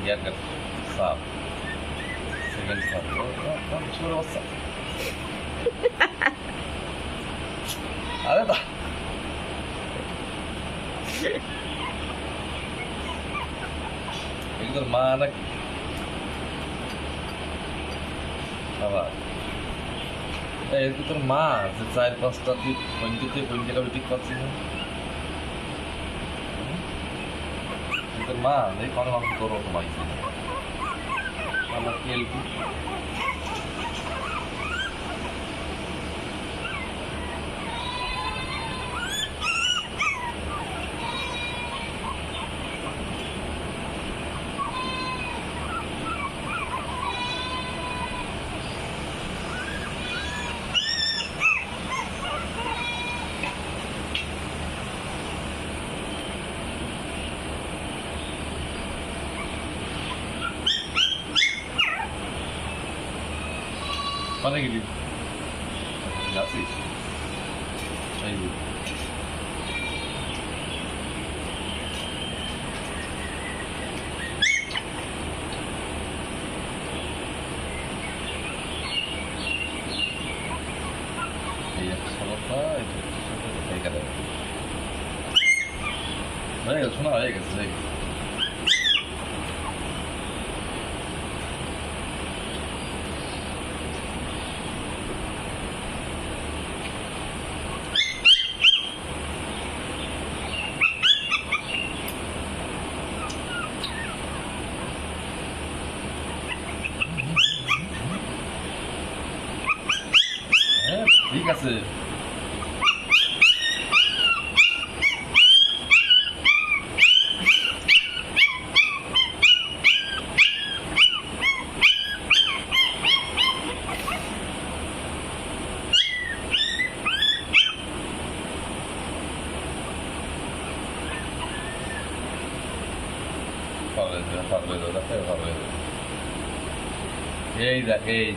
ইয়ার কাট সাপ সেকেন্ড সাপ ছোট বাচ্চা আরে দা এগুলোর মা নাকি আবার এই তোর মা যে 4-5টা তুই পয়েন্টে ঠিক পাচ্ছিস না তোর মা এই কোনো মাংস তোর মতো মাইছে আমার তেল মানে গেলি যাচ্ছিস এই একটা সমস্যা এইখানে হয়ে গেছে শোনা হয়ে গেছে ঠিক আছে এই দেখ এই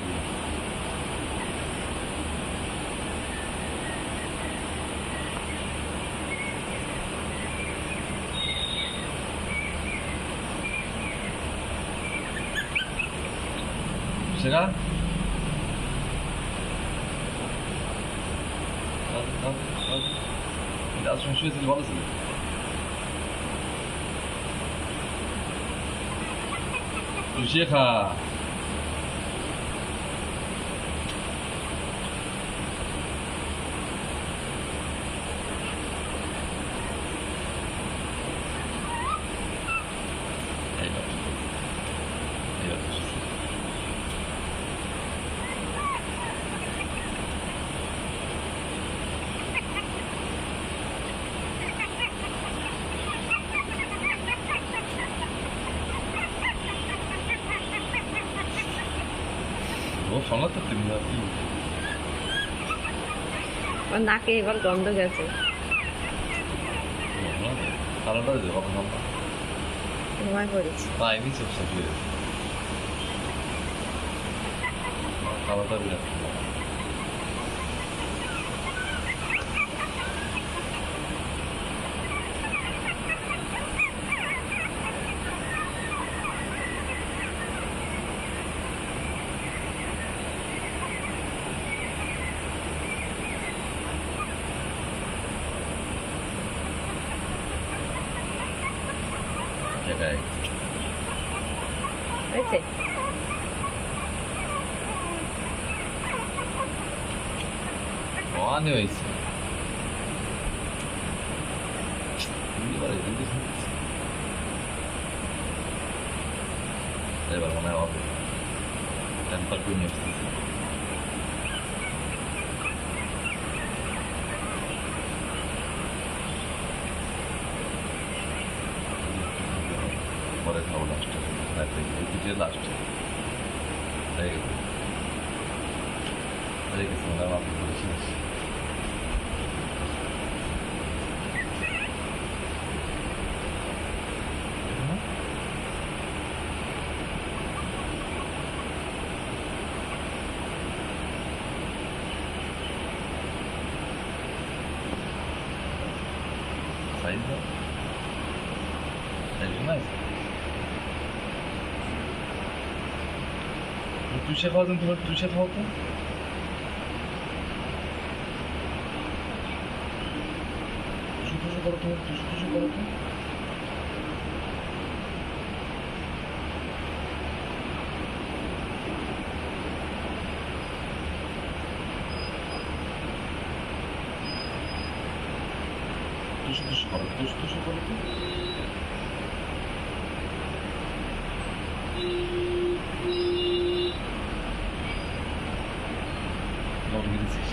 সেটা শুয়েছিল ভালো ছিল শুয়ে খা ও শোনা তো তুমি নাকে এবার গন্ধ গেছে কালোটা যে কখন ঘুমায় পড়েছি পাইনি চুপচাপ কালোটা বিরাট সেটাই হয়েছে অনেক হয়েছে এবার মনে হয় হবে টেম্পার করে নিয়ে আসতেছে পরে খাবো লাস্টে ভিডিও লাস্টে হয়ে গেছে মনে হয় আপনি করে শেষ সাইজ সাইজ নাই তুষে খাওয়া তুমি তোমার তুষে খাও তো টুসু টুসু করো তুমি টুসু টুসু করো তো টুসু টুসু করো টুসু টুসু করো তো দৌড় গেছিস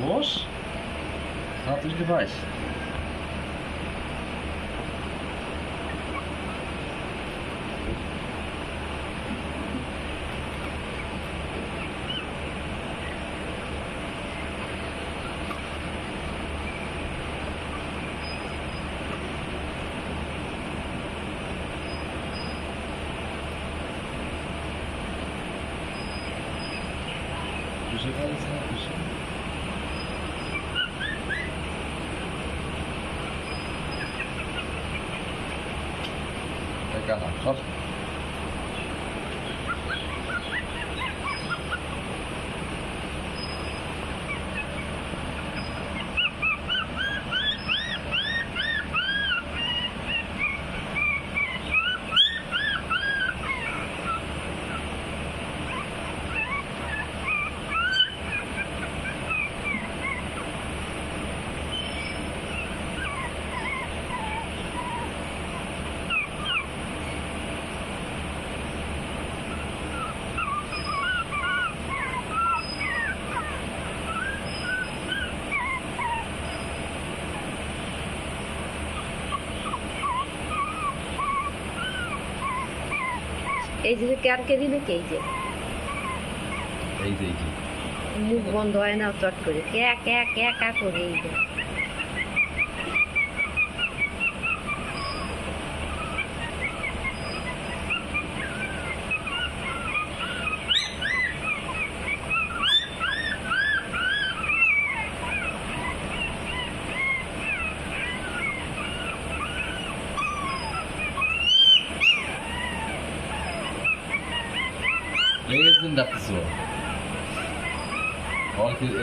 বস তুই কি পাইস তুষে খাইস না তুষে Egal, schaut. এই যে ক্যারকে দিলে কে এই যে এই যে মুখ বন্ধ হয় না চট করে ক্যা ক্যা ক্যা ক্যা করে এই যে লেগেছেন ডাকতেছিল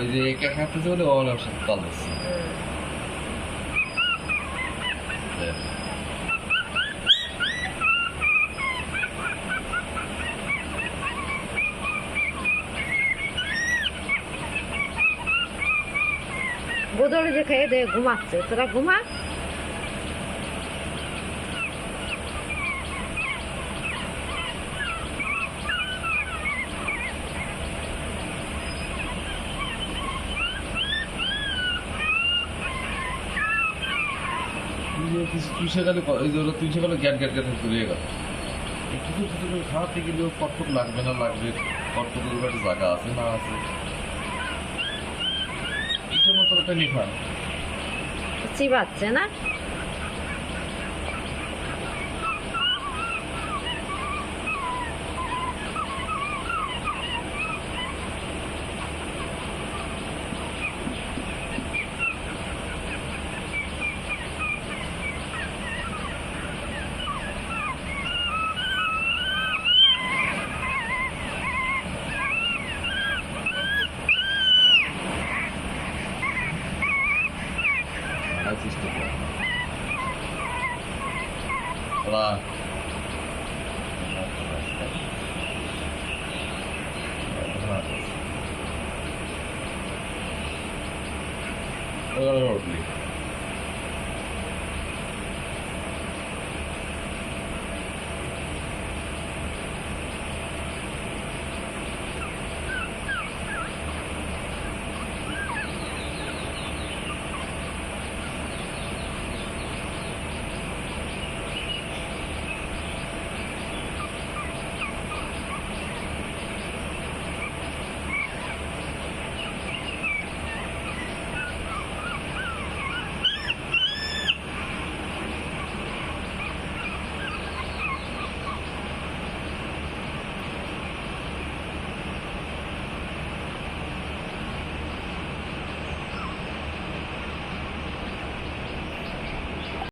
এই যে একা খাইতেছে বলে অনেক সাথে তাল দিচ্ছে গোদরে যে খেয়ে দিয়ে ঘুমাচ্ছে তোরা ঘুমা তুই সেখানে এই যে তুই সেখানে গ্যাট গ্যাট গ্যাট চলে গেল একটু তো ছোটো করে খাওয়াতে গেলেও কটকট লাগবে না লাগবে কটকটের একটা জায়গা আছে না আছে ইচ্ছে মতো একটা নিখা চিবাচ্ছে না চেষ্টা কর ওরা উঠলি